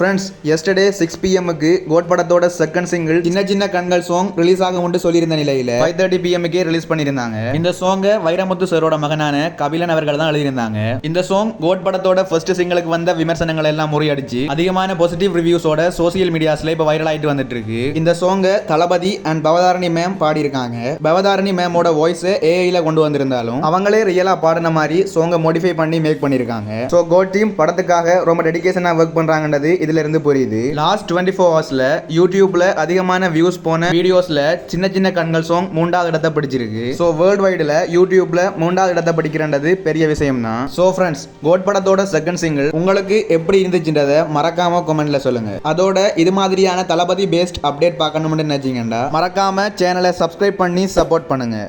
Friends yesterday 6 pm க்கு code படத்தோட second single சின்ன சின்ன கண்கள் சாங் ரிலீஸ் ஆகும் சொல்லியிருந்த நிலையில 5:30 pm க்கு ரிலீஸ் பண்ணியிருந்தாங்க. இந்த சாங்கை வைரமுத்து சரோட மகனான கபிலன் அவர்கள் தான் எழுதியிருந்தாங்க. இந்த சாங் கோட் படத்தோட ஃபர்ஸ்ட் சிங்கிளுக்கு வந்த விமர்சனங்கள் எல்லாம் முறியடிச்சு அதிகமான பாசிட்டிவ் ரிவ்யூஸோட சோசியல் மீடியாஸ்ல இப்ப வைரல் ஆயிட்டு வந்துட்டு இருக்கு. இந்த சாங்கை தளபதி அண்ட் பவதாரணி மேம் பாடியிருக்காங்க. பவதாரணி மேமோட வாய்ஸ் ஏஐல கொண்டு வந்திருந்தாலும் அவங்களே ரியலா பாடின மாதிரி சாங்கை மாடிஃபை பண்ணி மேக் பண்ணிருக்காங்க. சோ கோட் டீம் படத்துக்காக ரொம்ப டெடிகேஷனா ஒர்க் பண்றாங்கன்றது இதுல இருந்து புரியுது. லாஸ்ட் 24 ஹவர்ஸ்ல யூடியூப்ல அதிகமான வியூஸ் போன வீடியோஸ்ல சின்ன சின்ன கண்கள் சாங் 3வது இடத்தை பிடிச்சிருக்கு. சோ வேர்ல்ட் வைடுல யூடியூப்ல 3வது இடத்தை பிடிக்கிறன்றது பெரிய விஷயம் தான். சோ ஃப்ரெண்ட்ஸ், கோட் படத்தோட செகண்ட் சிங்கிள் உங்களுக்கு எப்படி இருந்துச்சுன்றத மறக்காம கமெண்ட்ல சொல்லுங்க. அதோட இது மாதிரியான தளபதி பேஸ்ட் அப்டேட் பார்க்கணும்னு நினைச்சீங்கன்னா மறக்காம சேனலை சப்ஸ்கிரைப் பண்ணி சப்போர்ட் பண்ணுங்க.